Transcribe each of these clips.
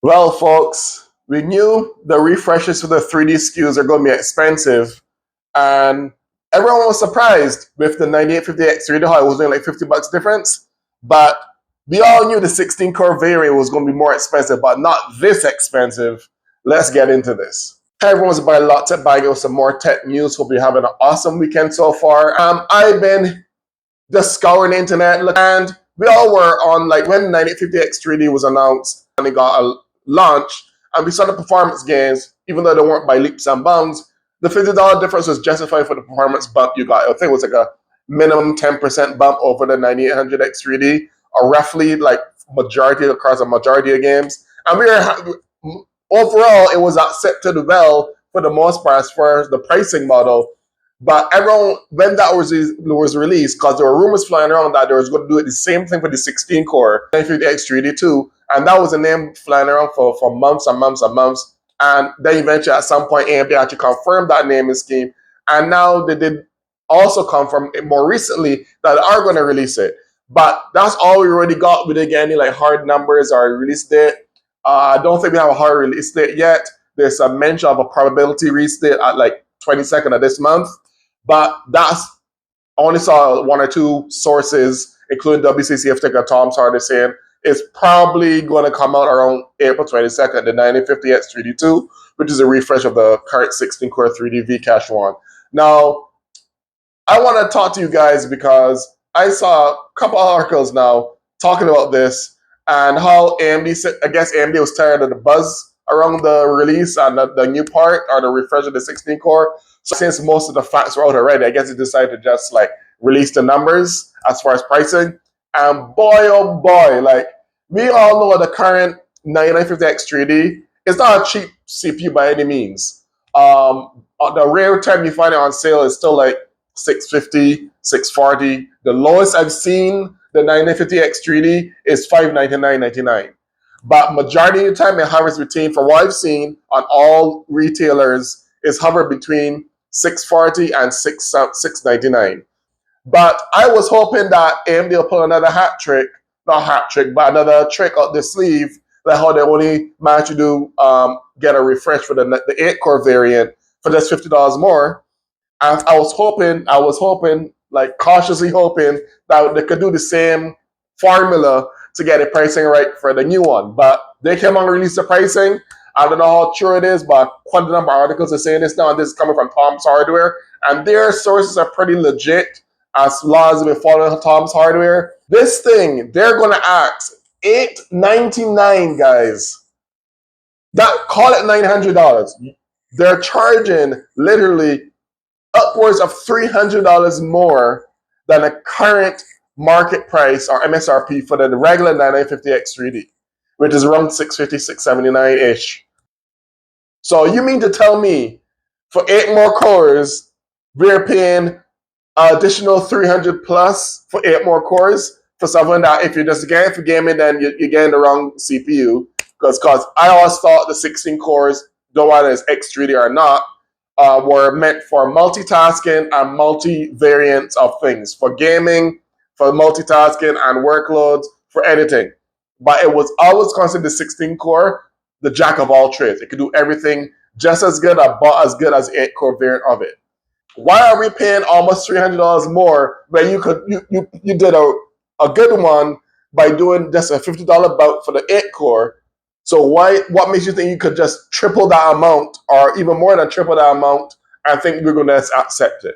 Well, folks, we knew the refreshes for the 3D SKUs are going to be expensive, and everyone was surprised with the 9850X 3D how it was only like $50 difference. But we all knew the 16 core variant was going to be more expensive, but not this expensive. Let's get into this. Hey, everyone's buying a lot tech buying with some more tech news. Hope you're having an awesome weekend so far. I've been just scouring the internet, and we all were on like when 9850X 3D was announced and it got a launch, and we saw the performance gains, even though they weren't by leaps and bounds. The $50 difference was justified for the performance bump you got. I think it was like a minimum 10% bump over the 9800X 3D, or roughly like majority across a majority of games. And we were overall, it was accepted well for the most part as far as the pricing model. But everyone, when that was released, because there were rumors flying around that they was going to do it the same thing for the 16 core 950X3D too, and that was a name flying around for months and months and months. And then eventually, at some point, AMD actually confirmed that naming scheme, and now they did also confirm more recently that they are going to release it. But that's all we already got. We didn't get any like hard numbers or release date. I don't think we have a hard release date yet. There's a mention of a probability release date at like 22nd of this month. But that's I only saw one or two sources, including WCCF ticker Tom's Harder saying it's probably going to come out around April 22nd, the 9050X 3D2, which is a refresh of the current 16 core 3D V-Cache one. Now, I want to talk to you guys because I saw a couple of articles now talking about this and how AMD, I guess AMD was tired of the buzz around the release and the new part or the refresh of the 16 core. So since most of the facts were out already, I guess they decided to just like release the numbers as far as pricing. And boy, oh boy, like we all know the current 9950X 3D is not a cheap CPU by any means. The rare time you find it on sale is still like 650, 640. The lowest I've seen the 9950X 3D is 599.99. But majority of the time it hovers between, from what I've seen on all retailers, is hover between 640 and 699. But I was hoping that AMD will pull another hat trick, not hat trick, but another trick up the sleeve, like how they only managed to do get a refresh for the 8 core variant for just $50 more. And I was hoping, like cautiously hoping that they could do the same formula to get the pricing right for the new one. But they came on and released the pricing. I don't know how true it is, but quite a number of articles are saying this now, and this is coming from Tom's Hardware, and their sources are pretty legit as long as they've been following Tom's Hardware. This thing, they're going to ask $899, guys. That call it $900. They're charging literally upwards of $300 more than the current market price or MSRP for the regular 9950X 3D, which is around 650, 679-ish. So you mean to tell me for 8 more cores, we're paying additional 300 plus for 8 more cores for something that if you're just getting for gaming, then you're getting the wrong CPU. Because I always thought the 16 cores, don't matter if it's X3D or not, were meant for multitasking and multi-variants of things. For gaming, for multitasking and workloads, for editing. But it was always considered the 16 core, the jack of all trades. It could do everything just as good or about as good as the 8 core variant of it. Why are we paying almost $300 more when you did a good one by doing just a $50 bout for the 8 core? So what makes you think you could just triple that amount or even more than triple that amount and think we're going to accept it?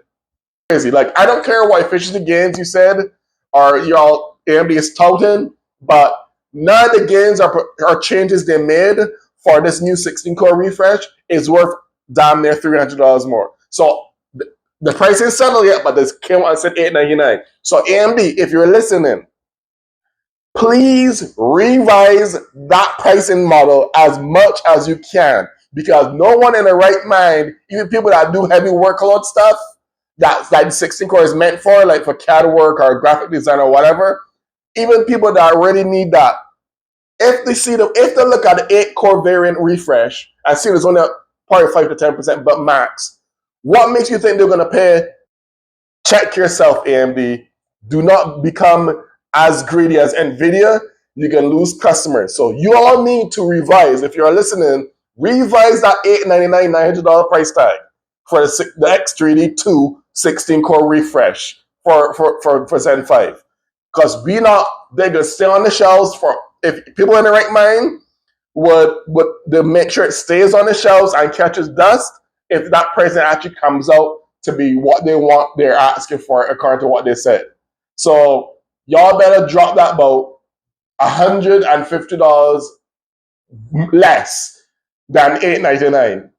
Crazy. Like, I don't care what efficiency gains you said or y'all AMD is touting, but none of the gains or changes they made for this new 16 core refresh is worth damn near $300 more. So the price ain't settled yet, but this came out and said $899. So AMD, if you're listening, please revise that pricing model as much as you can, because no one in the right mind, even people that do heavy workload stuff, that 16 core is meant for, like for CAD work or graphic design or whatever, even people that really need that, if they look at the 8 core variant refresh and see there's only probably 5 to 10% but max, what makes you think they're going to pay? Check yourself, AMD. Do not become as greedy as NVIDIA. you can lose customers. So you all need to revise. If you're listening, revise that $899, $900 price tag for the X3D 2 16-core refresh for Zen 5. Because they're going to stay on the shelves for, if people in the right mind would they make sure it stays on the shelves and catches dust if that person actually comes out to be what they want, they're asking for according to what they said. So y'all better drop that about $150 less than $899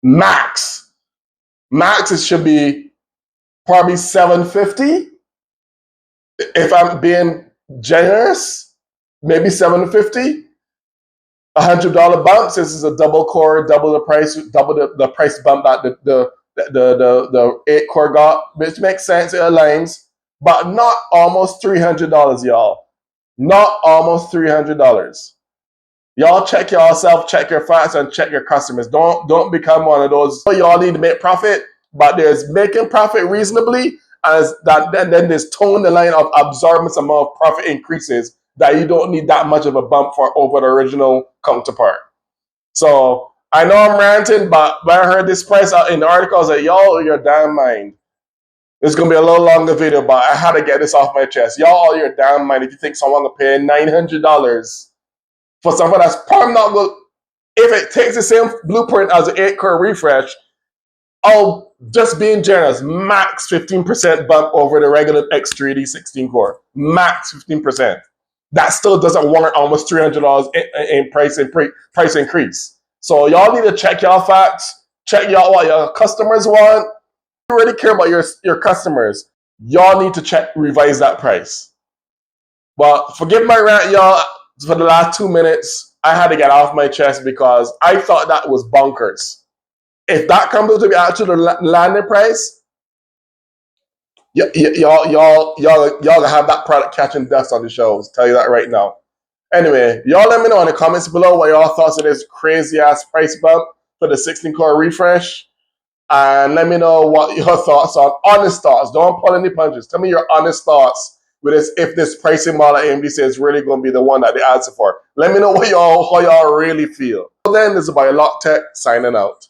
max. Max, it should be probably $750 if I'm being generous. Maybe $750. $100 bump, since it's a double core, double the price bump that the 8-core got, which makes sense, it aligns, but not almost $300, y'all. Not almost $300. Y'all check yourself, check your facts, and check your customers. Don't become one of those. Y'all need to make profit, but there's making profit reasonably, as that then there's towing the line of absorbance amount of profit increases that you don't need that much of a bump for over the original counterpart. So I know I'm ranting, but when I heard this price out in the article, I was like, y'all, your damn mind. It's gonna be a little longer video, but I had to get this off my chest. Y'all, all your damn mind. If you think someone will pay $900 for something that's probably not good, if it takes the same blueprint as an 8-core refresh, I'll just being generous, max 15% bump over the regular X3D 16-core. Max 15%. That still doesn't warrant almost $300 in price increase. So y'all need to check y'all facts, check y'all what your customers want. If you really care about your customers, y'all need to revise that price. But forgive my rant, y'all, for the last 2 minutes. I had to get off my chest because I thought that was bonkers. If that comes out to be actually the landing price, y'all have that product catching dust on the shelves. Tell you that right now. Anyway, y'all let me know in the comments below what y'all thoughts of this crazy ass price bump for the 16-core refresh. And let me know what your thoughts are. Honest thoughts. Don't pull any punches. Tell me your honest thoughts with this, if this pricing model at AMD says is really going to be the one that they answer for. Let me know how y'all really feel. Well, then, this is Biolock Tech signing out.